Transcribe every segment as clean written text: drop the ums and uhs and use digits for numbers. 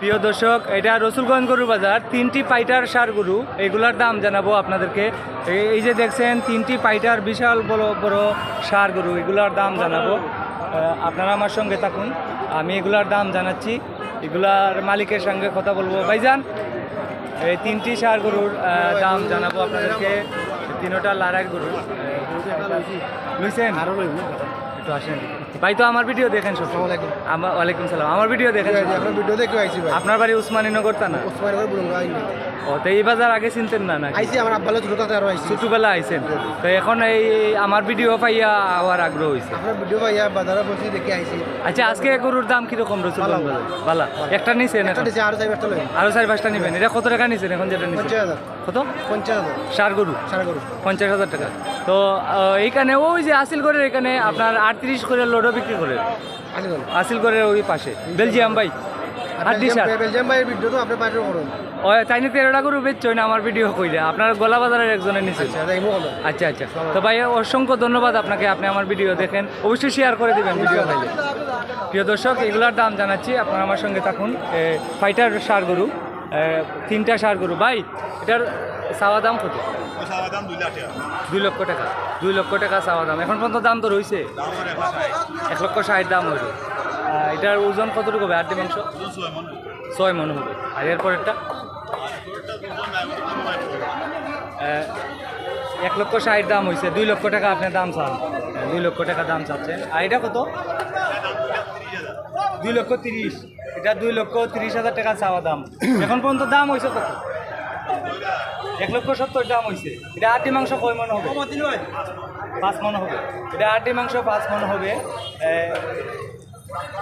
প্রিয় দর্শক, এটা রসুলগঞ্জ গরুর বাজার। 3টি পাইটার ষাঁড় গরু, এগুলার দাম জানাবো আপনাদেরকে। এই যে দেখছেন 3টি পাইটার বিশাল বড় বড় ষাঁড় গরু, এগুলার দাম জানাবো। আপনারা আমার সঙ্গে থাকুন, আমি এগুলার দাম জানাচ্ছি, এগুলার মালিকের সঙ্গে কথা বলবো। ভাইজান, এই 3টি ষাঁড় গরুর দাম জানাবো আপনাদেরকে। 3টা লারাইয়ের গরু বুঝছেন। একটু আসেন ভাই, তো আমার ভিডিও দেখেন সব। ওয়ালাইকুম সালাম। আমার ভিডিও দেখেন। আপনার ভিডিও দেখে আইছি ভাই। আপনার বাড়ি উসমানীনগর তা না? উসমানীনগর বুলুঙ্গা আইনি। ও, তো এই বাজার আগে চিনতেন না? আইছি আমার আব্বালে ছোট থাকতে আরো আইছি। ছোটবেলা আইছেন, তো এখন এই আমার ভিডিও পাইয়া আবার আগ্রহ হয়েছে। আপনার ভিডিও ভাইয়া বাজারে বসে দেখে আইছি। আচ্ছা, আজকে গরুর দাম কিরকম রয়েছে? ভালো। একটা নিছেন? একটা দিছে আর 4-5টা লই। আরো 4-5টা নিবেন। এটা কত টাকা নিছেন এখন যেটা নিছেন? 50,000। কত? 50,000। ষাঁড় গরু সারা গরু 50,000 টাকা। তো এইখানে ওই যে আসিল করে এখানে আপনার 38 করে লোডও বিক্রি করে। আসিল আসিল করে ওই পাশে বেলজিয়াম ভাই। বেলজিয়াম ভাইয়ের ভিডিও তো আপনি বাইরে করুন। ও তাই না? 13টা গরু বেচছই না আমার ভিডিও কইরা। আপনার গোলা বাজারের একজনের নিচে। আচ্ছা তাই মো কথা। আচ্ছা আচ্ছা, তো ভাই অসংখ্য ধন্যবাদ আপনাকে, আপনি আমার ভিডিও দেখেন, অবশ্যই শেয়ার করে দেবেন ভিডিও পাইলে। প্রিয় দর্শক, এগুলার দাম জানাচ্ছি, আপনারা আমার সঙ্গে থাকুন। ফাইটার ষাঁড় গরু, 3টা ষাঁড় গরু। ভাই, এটার চাওয়া দাম কত? 2 লক্ষ টাকা। 2 লক্ষ টাকা চাওয়া দাম। এখন পর্যন্ত দাম তো রয়েছে 1,60,000 দাম হইল। এটার ওজন কতটুকু হবে? 8 মাংস 6 মন হবে। আর এরপরেরটা 1,60,000 দাম হয়েছে। 2 লক্ষ টাকা আপনার দাম চান। 2 লক্ষ টাকা দাম চাচ্ছেন। আর এটা কত? 2,30,000। এটা 2,30,000 টাকা চাওয়া দাম। এখন পর্যন্ত দাম হয়েছে কত? 1,70,000 দাম হয়েছে। এটা 8 মাংস কয় মন হবে? 5 মন হবে। এটা 8 মাংস 5 মন হবে।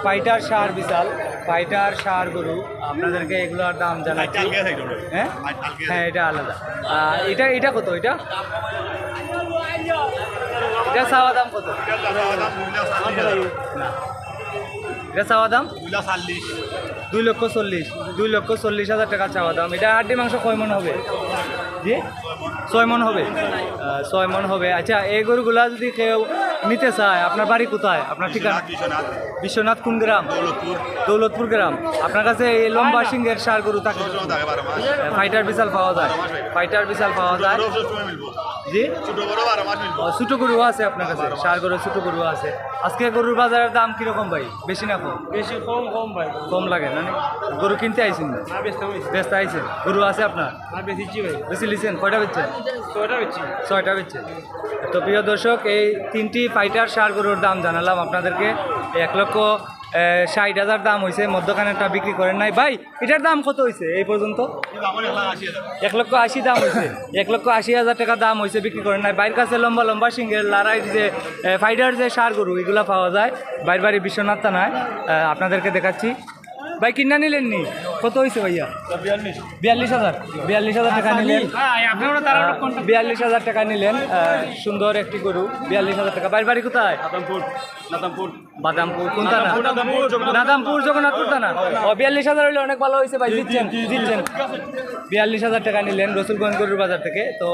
পাইটার ষাঁড় বিশাল, পাইটার ষাঁড় গরু, আপনাদেরকে এগুলোর দাম জানাচ্ছি। হ্যাঁ হ্যাঁ, এটা আলাদা। এটা কত? এটা চাওয়া দাম কত? না, এটা চাওয়া দাম 2,40,000। 2,40,000 টাকা চাওয়া দাম। এটা 8 মাংস কয় মন হবে? জি, 6 মন হবে। 6 মন হবে। আচ্ছা, এই গরুগুলা যদি কেউ নিতে চায়, আপনার বাড়ি কোথায়? আপনার ঠিকানা? বিশ্বনাথ। কোন গ্রাম? দৌলতপুর গ্রাম। আপনার কাছে এই লম্বা সিংহের ষাঁড় গরু থাকে? ফাইটার বিশাল পাওয়া যায়? ফাইটার বিশাল পাওয়া যায়। জি, ছোটো গরু আছে আপনার কাছে? ষাঁড় গরু, ছোটো গরু আছে। আজকে গরুর বাজারের দাম কিরকম ভাই? বেশি না কম? বেশি কম ভাই। কম লাগে না? গরু কিনতে আইছেন? ব্যস্ত আইছেন? গরু আছে আপনার? বেশিছি ভাই। বেশি লিছেন? কয়টা বেচছেন? 6টা বেচছি। 6টা বেচছেন। তো প্রিয় দর্শক, এই 3টি ফাইটার ষাঁড় গরুর দাম জানালাম আপনাদেরকে। 1,60,000 দাম হয়েছে। মধ্যখানেরটা বিক্রি করেন নাই ভাই। এটার দাম কত হয়েছে এই পর্যন্ত? 1,80,000 দাম হয়েছে। 1,80,000 টাকা দাম হয়েছে, বিক্রি করেন নাই। বাইরের কাছে লম্বা লম্বা সিংহের লারাই যে ফাইটার যে ষাঁড় গরু, এগুলো পাওয়া যায় বাইর বাড়ি বিশ্বনাথ থানায়। আপনাদেরকে দেখাচ্ছি। ভাই, কিনা নিলেন নি? কত হয়েছে ভাইয়া? 42,000। 42,000 টাকা নিলেন। 42,000 টাকা নিলেন। সুন্দর একটি গরু, 42,000 টাকা। বাইর বাড়ি কোথায়? বাদামপুর। কোন থানা? নাদামপুর, জগন্নাথপুর থানা। ও, 42,000 হইলে অনেক ভালো হয়েছে ভাই। জিতছেন। 42,000 টাকা নিলেন রসুলগঞ্জ গরুর বাজার থেকে। তো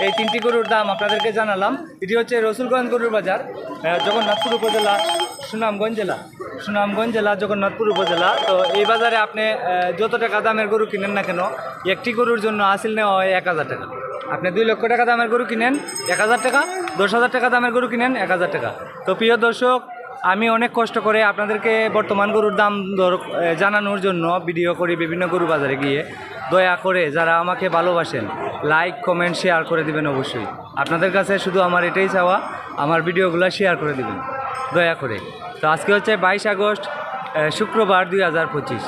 এই 3টি গরুর দাম আপনাদেরকে জানালাম। এটি হচ্ছে রসুলগঞ্জ গরুর বাজার, জগন্নাথপুর উপজেলা, সুনামগঞ্জ জেলা, জগন্নাথপুর উপজেলা। তো এই বাজারে আপনি যত টাকা দামের গরু কিনেন না কেন, একটি গরুর জন্য আসিল নেওয়া হয় 1,000 টাকা। আপনি 2 লক্ষ টাকা দামের গরু কিনেন 1,000 টাকা, 10,000 টাকা দামের গরু কিনেন 1,000 টাকা। তো প্রিয় দর্শক, আমি অনেক কষ্ট করে আপনাদেরকে বর্তমান গরুর দাম দর জানানোর জন্য ভিডিও করি বিভিন্ন গরু বাজারে গিয়ে। দয়া করে যারা আমাকে ভালোবাসেন, লাইক, কমেন্ট, শেয়ার করে দিবেন অবশ্যই। আপনাদের কাছে শুধু আমার এটাই চাওয়া, আমার ভিডিওগুলো শেয়ার করে দিবেন দয়া করে। তো আজকে হচ্ছে 22 আগস্ট, শুক্রবার, 2025।